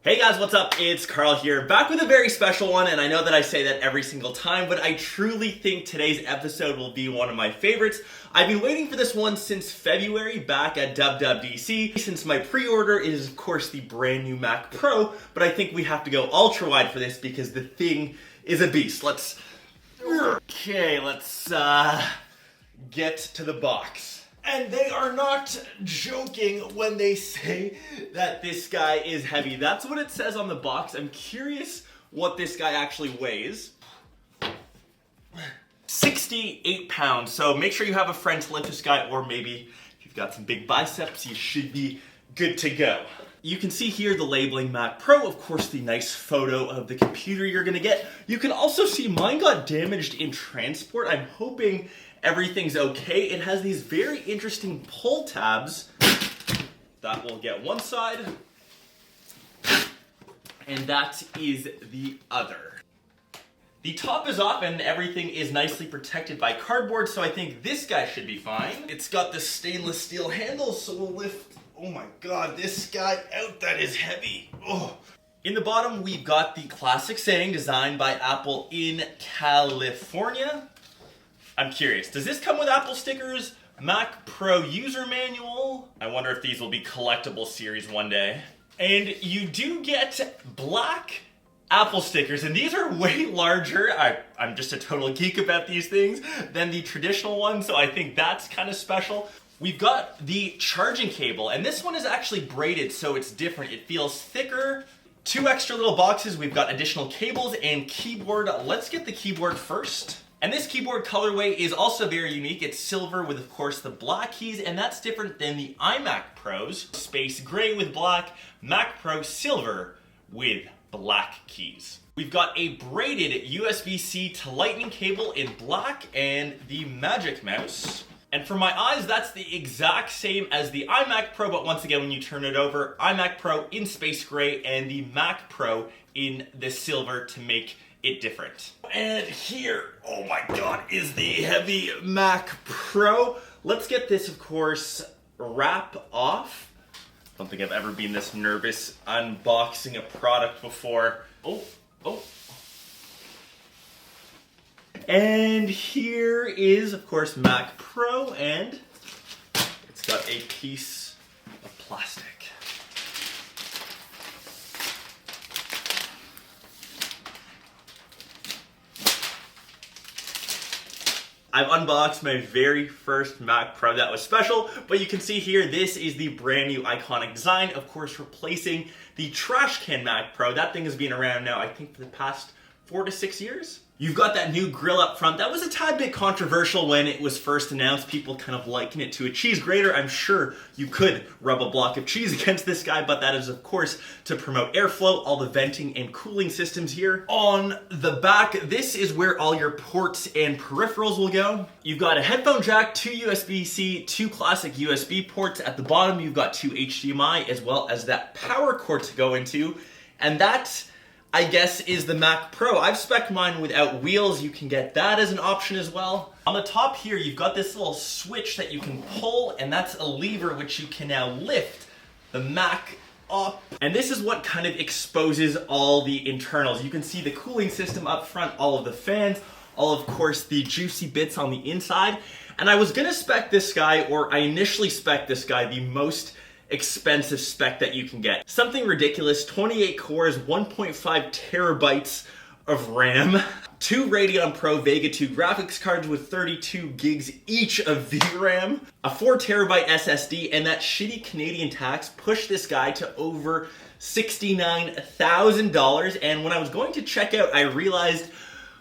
Hey guys, what's up? It's Karl here, back with a very special one, and I know that I say that every single time, but I truly think today's episode will be one of my favorites. I've been waiting for this one since February, back at WWDC. Since my pre-order, it is of course the brand new Mac Pro, but I think we have to go ultra-wide for this because the thing is a beast. Let's get to the box. And they are not joking when they say that this guy is heavy. That's what it says on the box. I'm curious what this guy actually weighs. 68 pounds. So make sure you have a friend to lift this guy, or maybe if you've got some big biceps, you should be good to go. You can see here the labeling Mac Pro, of course the nice photo of the computer you're gonna get. You can also see mine got damaged in transport. I'm hoping everything's okay. It has these very interesting pull tabs that will get one side, and that is the other. The top is off and everything is nicely protected by cardboard, so I think this guy should be fine. It's got the stainless steel handles, so we'll lift, oh my god, this guy out. That is heavy. Oh. In the bottom, we've got the classic saying designed by Apple in California. I'm curious, does this come with Apple stickers? Mac Pro user manual? I wonder if these will be collectible series one day. And you do get black Apple stickers, and these are way larger. I'm just a total geek about these things than the traditional ones, so I think that's kind of special. We've got the charging cable, and this one is actually braided, so it's different. It feels thicker. 2 extra little boxes. We've got additional cables and keyboard. Let's get the keyboard first. And this keyboard colorway is also very unique. It's silver with, of course, the black keys, and that's different than the iMac Pros. Space gray with black, Mac Pro silver with black keys. We've got a braided USB-C to Lightning cable in black and the Magic Mouse. And for my eyes, that's the exact same as the iMac Pro, but once again, when you turn it over, iMac Pro in space gray and the Mac Pro in the silver to make it different. And here, oh my god, is the heavy Mac Pro. Let's get this, of course, wrap off. I don't think I've ever been this nervous unboxing a product before. Oh. And here is, of course, Mac Pro, and it's got a piece of plastic. I've unboxed my very first Mac Pro. That was special, but you can see here, this is the brand new iconic design, of course, replacing the trash can Mac Pro. That thing has been around now, I think, for the past 4 to 6 years. You've got that new grill up front. That was a tad bit controversial when it was first announced. People kind of liken it to a cheese grater. I'm sure you could rub a block of cheese against this guy, but that is, of course, to promote airflow, all the venting and cooling systems here. On the back, this is where all your ports and peripherals will go. You've got a headphone jack, 2 USB-C, 2 classic USB ports. At the bottom, you've got 2 HDMI, as well as that power cord to go into. And that, I guess, is the Mac Pro. I've spec'd mine without wheels. You can get that as an option as well. On the top here, you've got this little switch that you can pull, and that's a lever which you can now lift the Mac up. And this is what kind of exposes all the internals. You can see the cooling system up front, all of the fans, all, of course, the juicy bits on the inside. And I was gonna spec this guy, or I initially spec'd this guy, the most expensive spec that you can get. Something ridiculous, 28 cores, 1.5 terabytes of RAM, 2 Radeon Pro Vega 2 graphics cards with 32 gigs each of VRAM, a 4 terabyte SSD, and that shitty Canadian tax pushed this guy to over $69,000. And when I was going to check out, I realized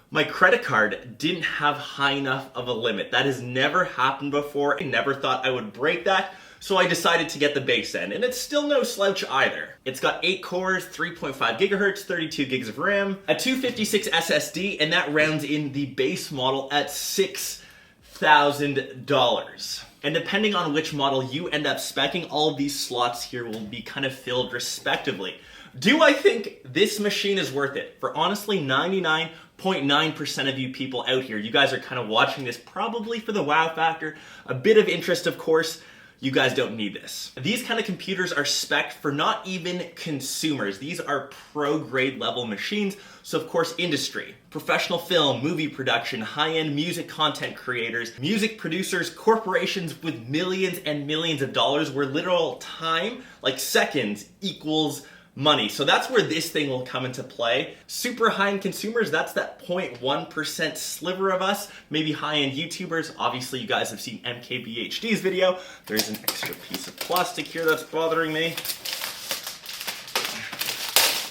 my credit card didn't have high enough of a limit. That has never happened before. I never thought I would break that. So I decided to get the base end, and it's still no slouch either. It's got 8 cores, 3.5 gigahertz, 32 gigs of RAM, a 256 SSD, and that rounds in the base model at $6,000. And depending on which model you end up speccing, all of these slots here will be kind of filled respectively. Do I think this machine is worth it? For honestly 99.9% of you people out here, you guys are kind of watching this probably for the wow factor, a bit of interest, of course. you guys don't need this. These kind of computers are spec'd for not even consumers. These are pro grade level machines. So of course, industry, professional film, movie production, high-end music content creators, music producers, corporations with millions and millions of dollars, where literal time, like seconds, equals money. So that's where this thing will come into play. Super high-end consumers, that's that 0.1% sliver of us. Maybe high-end YouTubers. Obviously, you guys have seen MKBHD's video. There's an extra piece of plastic here that's bothering me.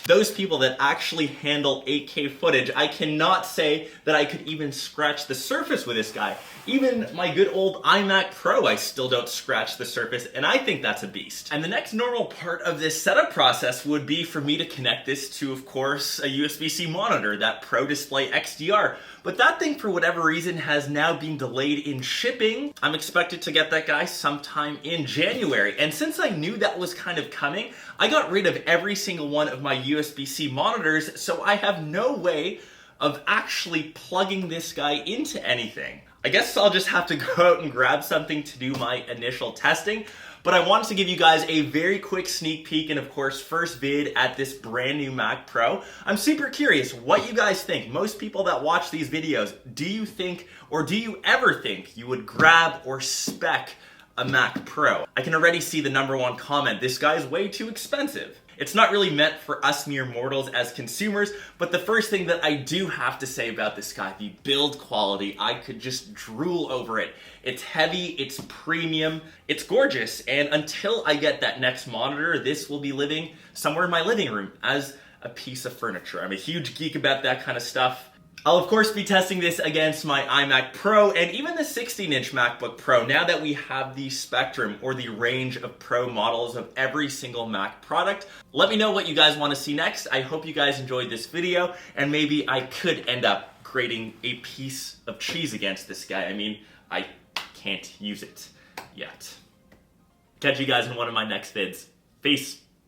Those people that actually handle 8K footage, I cannot say that I could even scratch the surface with this guy. Even my good old iMac Pro, I still don't scratch the surface, and I think that's a beast. And the next normal part of this setup process would be for me to connect this to, of course, a USB-C monitor, that Pro Display XDR. But that thing, for whatever reason, has now been delayed in shipping. I'm expected to get that guy sometime in January. And since I knew that was kind of coming, I got rid of every single one of my USB-C monitors, so I have no way of actually plugging this guy into anything. I guess I'll just have to go out and grab something to do my initial testing, but I wanted to give you guys a very quick sneak peek and of course first vid at this brand new Mac Pro. I'm super curious what you guys think. Most people that watch these videos, do you think, or do you ever think you would grab or spec a Mac Pro? I can already see the #1 comment, this guy's way too expensive. It's not really meant for us mere mortals as consumers, but the first thing that I do have to say about this guy, the build quality, I could just drool over it. It's heavy, it's premium, it's gorgeous, and until I get that next monitor, this will be living somewhere in my living room as a piece of furniture. I'm a huge geek about that kind of stuff. I'll of course be testing this against my iMac Pro and even the 16-inch MacBook Pro now that we have the spectrum or the range of Pro models of every single Mac product. Let me know what you guys want to see next. I hope you guys enjoyed this video and maybe I could end up creating a piece of cheese against this guy. I mean, I can't use it yet. Catch you guys in one of my next vids. Peace.